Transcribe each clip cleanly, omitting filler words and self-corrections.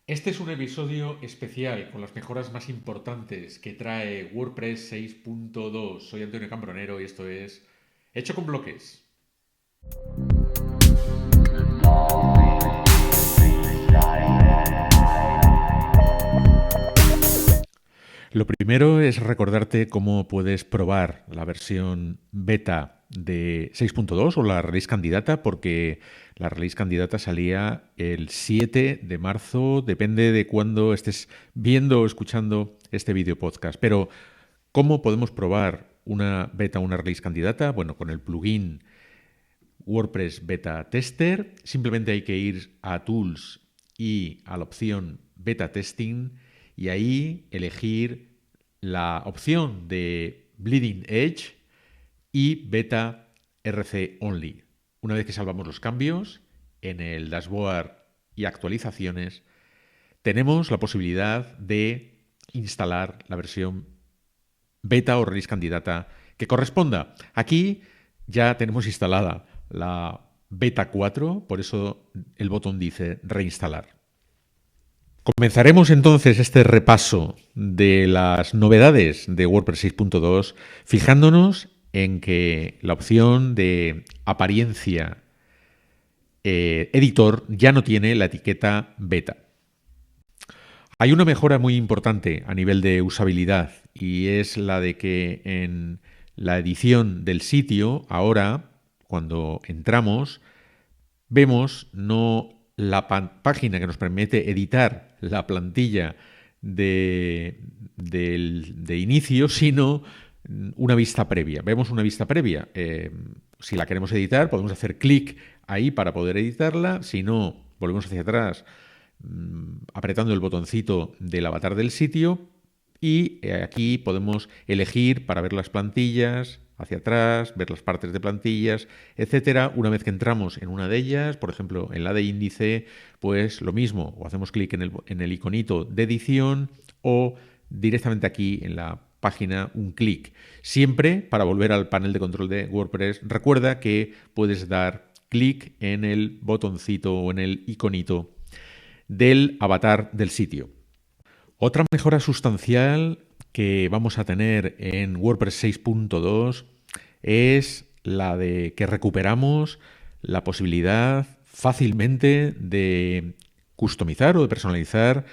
Este es un episodio especial con las mejoras más importantes que trae WordPress 6.2. Soy Antonio Cambronero y esto es Hecho con Bloques. Lo primero es recordarte cómo puedes probar la versión beta de 6.2 o la release candidata, porque la release candidata salía el 7 de marzo, depende de cuándo estés viendo o escuchando este video podcast. Pero, ¿cómo podemos probar una beta o una release candidata? Bueno, con el plugin WordPress Beta Tester, simplemente hay que ir a Tools y a la opción Beta Testing y ahí elegir la opción de Bleeding Edge y Beta RC Only. Una vez que salvamos los cambios en el dashboard y actualizaciones, tenemos la posibilidad de instalar la versión beta o release candidata que corresponda. Aquí ya tenemos instalada la beta 4, por eso el botón dice reinstalar. Comenzaremos entonces este repaso de las novedades de WordPress 6.2 fijándonos en que la opción de apariencia editor ya no tiene la etiqueta beta. Hay una mejora muy importante a nivel de usabilidad y es la de que en la edición del sitio, ahora, cuando entramos, vemos no la página que nos permite editar la plantilla de inicio, sino una vista previa. Vemos una vista previa. Si la queremos editar, podemos hacer clic ahí para poder editarla. Si no, volvemos hacia atrás apretando el botoncito del avatar del sitio y aquí podemos elegir para ver las plantillas hacia atrás, ver las partes de plantillas, etcétera. Una vez que entramos en una de ellas, por ejemplo, en la de índice, pues lo mismo, o hacemos clic en el iconito de edición o directamente aquí en la página un clic. Siempre para volver al panel de control de WordPress, recuerda que puedes dar clic en el botoncito o en el iconito del avatar del sitio. Otra mejora sustancial que vamos a tener en WordPress 6.2 es la de que recuperamos la posibilidad fácilmente de customizar o de personalizar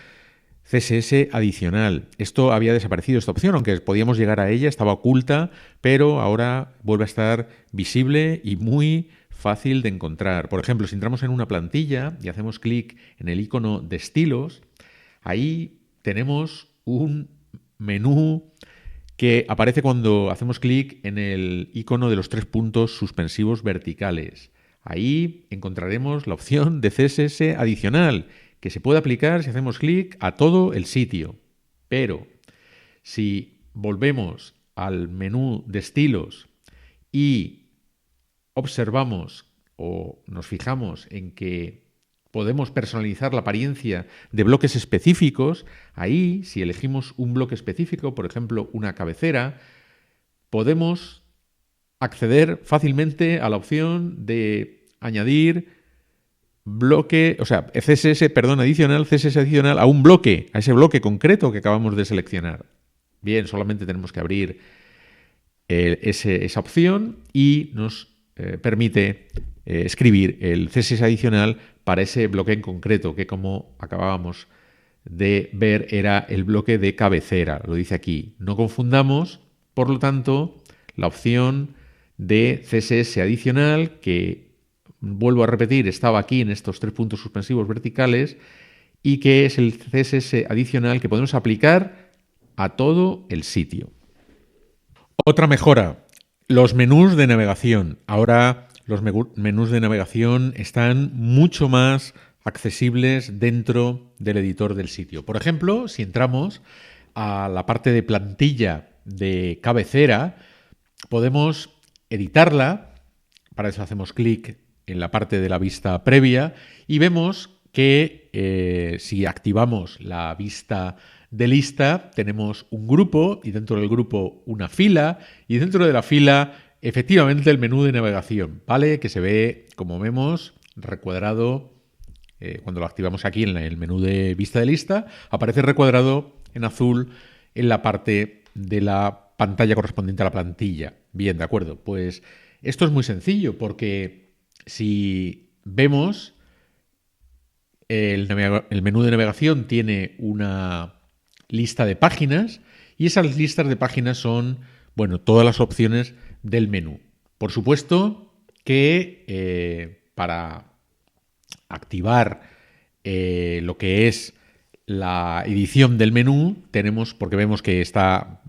CSS adicional. Esto había desaparecido, esta opción, aunque podíamos llegar a ella, estaba oculta, pero ahora vuelve a estar visible y muy fácil de encontrar. Por ejemplo, si entramos en una plantilla y hacemos clic en el icono de estilos, ahí tenemos un menú que aparece cuando hacemos clic en el icono de los 3 puntos suspensivos verticales. Ahí encontraremos la opción de CSS adicional, que se puede aplicar si hacemos clic a todo el sitio. Pero si volvemos al menú de estilos y observamos o nos fijamos en que podemos personalizar la apariencia de bloques específicos, ahí, si elegimos un bloque específico, por ejemplo, una cabecera, podemos acceder fácilmente a la opción de añadir CSS adicional a un bloque, a ese bloque concreto que acabamos de seleccionar. Bien, solamente tenemos que abrir esa opción y nos permite escribir el CSS adicional para ese bloque en concreto, que como acabábamos de ver era el bloque de cabecera. Lo dice aquí. No confundamos, por lo tanto, la opción de CSS adicional, que vuelvo a repetir, estaba aquí en estos 3 puntos suspensivos verticales y que es el CSS adicional que podemos aplicar a todo el sitio. Otra mejora, los menús de navegación. Ahora los menús de navegación están mucho más accesibles dentro del editor del sitio. Por ejemplo, si entramos a la parte de plantilla de cabecera, podemos editarla. Para eso hacemos clic en la parte de la vista previa y vemos que si activamos la vista de lista tenemos un grupo y dentro del grupo una fila y dentro de la fila efectivamente el menú de navegación, ¿vale? Que se ve, como vemos, recuadrado cuando lo activamos aquí en el menú de vista de lista, aparece recuadrado en azul en la parte de la pantalla correspondiente a la plantilla. Bien, de acuerdo. Pues esto es muy sencillo porque si vemos, el menú de navegación tiene una lista de páginas y esas listas de páginas son, bueno, todas las opciones del menú. Por supuesto que para activar lo que es la edición del menú tenemos, porque vemos que está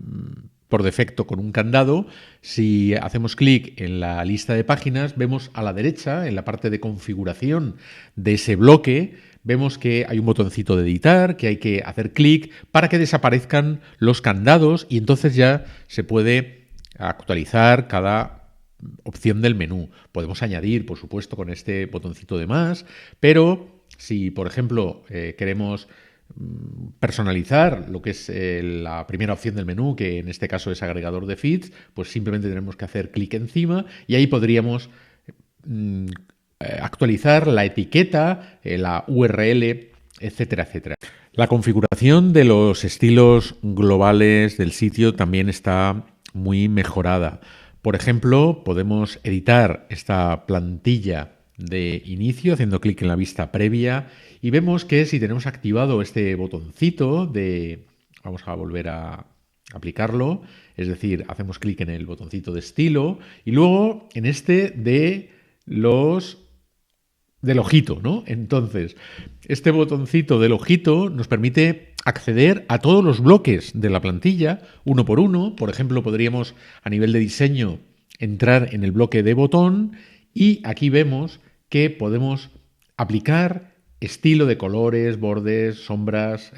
por defecto con un candado, si hacemos clic en la lista de páginas, vemos a la derecha, en la parte de configuración de ese bloque, vemos que hay un botoncito de editar, que hay que hacer clic para que desaparezcan los candados y entonces ya se puede actualizar cada opción del menú. Podemos añadir, por supuesto, con este botoncito de más, pero si, por ejemplo, queremos personalizar lo que es la primera opción del menú, que en este caso es agregador de feeds, pues simplemente tenemos que hacer clic encima y ahí podríamos actualizar la etiqueta, la URL, etcétera, etcétera. La configuración de los estilos globales del sitio también está muy mejorada. Por ejemplo, podemos editar esta plantilla de inicio haciendo clic en la vista previa y vemos que si tenemos activado este botoncito de... Vamos a volver a aplicarlo, es decir, hacemos clic en el botoncito de estilo y luego en este de del ojito, ¿no? Entonces, este botoncito del ojito nos permite acceder a todos los bloques de la plantilla, uno por uno. Por ejemplo, podríamos, a nivel de diseño, entrar en el bloque de botón y aquí vemos que podemos aplicar estilo de colores, bordes, sombras,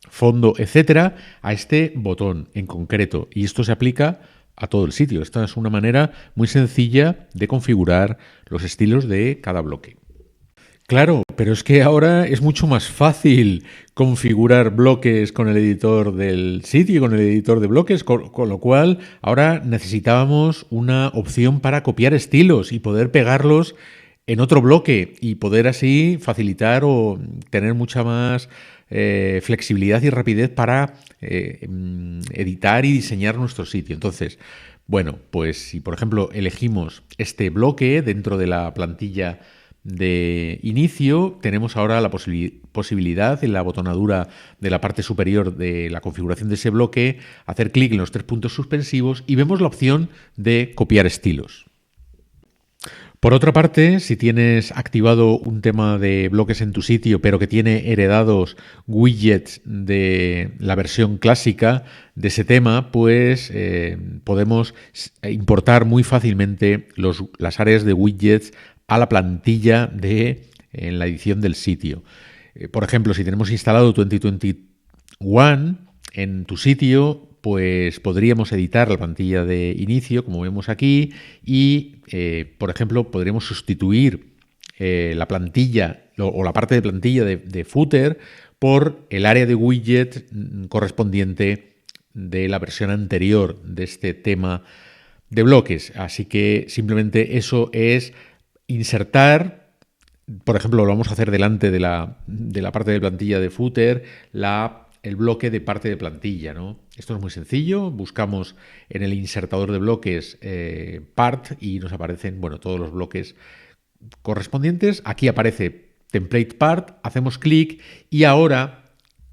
fondo, etcétera, a este botón en concreto. Y esto se aplica a todo el sitio. Esta es una manera muy sencilla de configurar los estilos de cada bloque. Claro, pero es que ahora es mucho más fácil configurar bloques con el editor del sitio y con el editor de bloques, con lo cual ahora necesitábamos una opción para copiar estilos y poder pegarlos en otro bloque y poder así facilitar o tener mucha más flexibilidad y rapidez para editar y diseñar nuestro sitio. Entonces, bueno, pues si por ejemplo elegimos este bloque dentro de la plantilla de inicio, tenemos ahora la posibilidad en la botonadura de la parte superior de la configuración de ese bloque, hacer clic en los 3 puntos suspensivos y vemos la opción de copiar estilos. Por otra parte, si tienes activado un tema de bloques en tu sitio, pero que tiene heredados widgets de la versión clásica de ese tema, pues podemos importar muy fácilmente las áreas de widgets a la plantilla en la edición del sitio. Por ejemplo, si tenemos instalado 2021 en tu sitio, pues podríamos editar la plantilla de inicio, como vemos aquí, y, por ejemplo, podríamos sustituir la plantilla o la parte de plantilla de footer por el área de widget correspondiente de la versión anterior de este tema de bloques. Así que simplemente eso es insertar, por ejemplo, lo vamos a hacer delante de la parte de plantilla de footer, el bloque de parte de plantilla, ¿no? Esto es muy sencillo, buscamos en el insertador de bloques part y nos aparecen, bueno, todos los bloques correspondientes. Aquí aparece template part, hacemos clic y ahora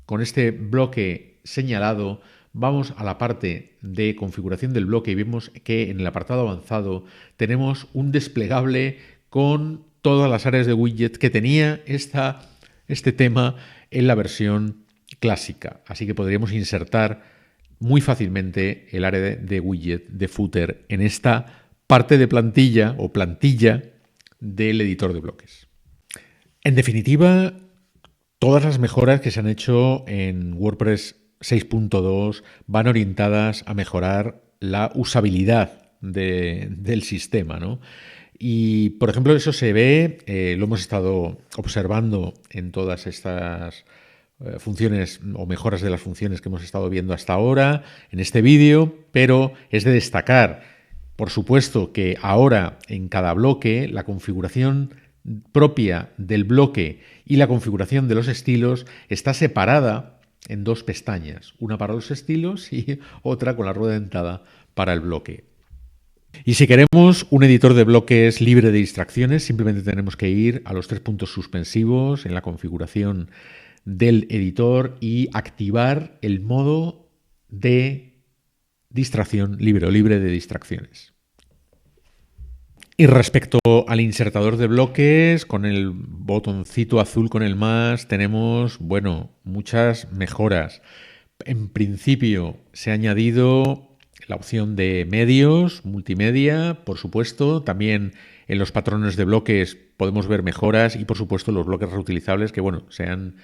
con este bloque señalado vamos a la parte de configuración del bloque y vemos que en el apartado avanzado tenemos un desplegable con todas las áreas de widget que tenía este tema en la versión clásica. Así que podríamos insertar muy fácilmente el área de widget de footer en esta parte de plantilla o plantilla del editor de bloques. En definitiva, todas las mejoras que se han hecho en WordPress 6.2 van orientadas a mejorar la usabilidad del sistema, ¿no? Y, por ejemplo, eso se ve, lo hemos estado observando en todas estas funciones o mejoras de las funciones que hemos estado viendo hasta ahora en este vídeo, pero es de destacar, por supuesto, que ahora en cada bloque la configuración propia del bloque y la configuración de los estilos está separada en dos pestañas, una para los estilos y otra con la rueda dentada para el bloque. Y si queremos un editor de bloques libre de distracciones, simplemente tenemos que ir a los 3 puntos suspensivos en la configuración del editor y activar el modo de distracción libre o libre de distracciones. Y respecto al insertador de bloques, con el botoncito azul con el más, tenemos, muchas mejoras. En principio se ha añadido la opción de medios, multimedia, por supuesto. También en los patrones de bloques podemos ver mejoras y, por supuesto, los bloques reutilizables que, se han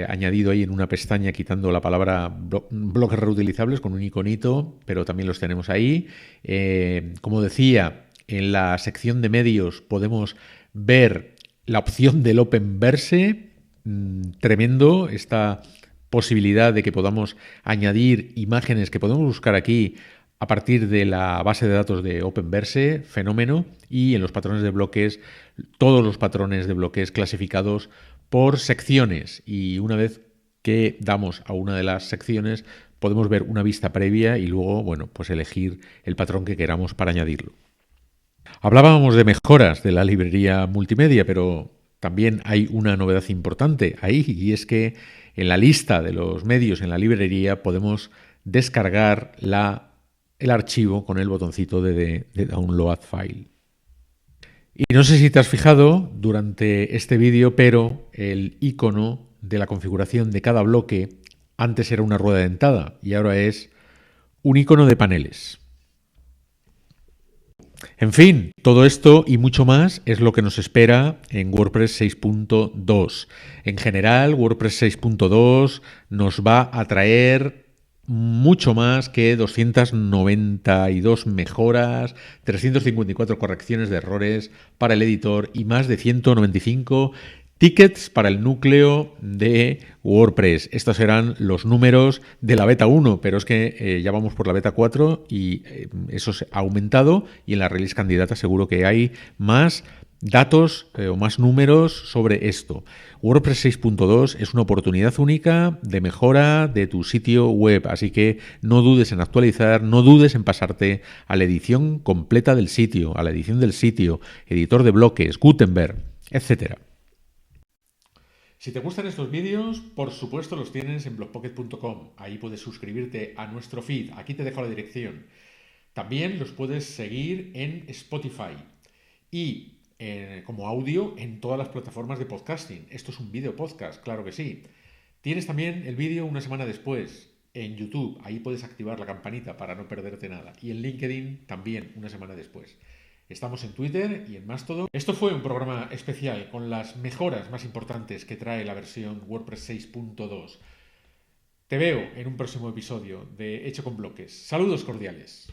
añadido ahí en una pestaña quitando la palabra bloques reutilizables con un iconito, pero también los tenemos ahí. Como decía, en la sección de medios podemos ver la opción del Openverse. Tremendo esta posibilidad de que podamos añadir imágenes que podemos buscar aquí a partir de la base de datos de Openverse, fenómeno, y en los patrones de bloques, todos los patrones de bloques clasificados por secciones, y una vez que damos a una de las secciones podemos ver una vista previa y luego, elegir el patrón que queramos para añadirlo. Hablábamos de mejoras de la librería multimedia, pero también hay una novedad importante ahí, y es que en la lista de los medios en la librería podemos descargar el archivo con el botoncito de Download File. Y no sé si te has fijado durante este vídeo, pero el icono de la configuración de cada bloque antes era una rueda dentada y ahora es un icono de paneles. En fin, todo esto y mucho más es lo que nos espera en WordPress 6.2. En general, WordPress 6.2 nos va a traer mucho más que 292 mejoras, 354 correcciones de errores para el editor y más de 195 tickets para el núcleo de WordPress. Estos serán los números de la beta 1, pero es que ya vamos por la beta 4 y eso se ha aumentado, y en la release candidata seguro que hay más datos o más números sobre esto. WordPress 6.2 es una oportunidad única de mejora de tu sitio web, así que no dudes en actualizar, no dudes en pasarte a la edición completa del sitio, a la edición del sitio, editor de bloques, Gutenberg, etcétera. Si te gustan estos vídeos, por supuesto los tienes en blogpocket.com. Ahí puedes suscribirte a nuestro feed. Aquí te dejo la dirección. También los puedes seguir en Spotify y como audio en todas las plataformas de podcasting. Esto es un vídeo podcast, claro que sí. Tienes también el vídeo una semana después en YouTube. Ahí puedes activar la campanita para no perderte nada. Y en LinkedIn también una semana después. Estamos en Twitter y en Mastodon. Esto fue un programa especial con las mejoras más importantes que trae la versión WordPress 6.2. Te veo en un próximo episodio de Hecho con Bloques. Saludos cordiales.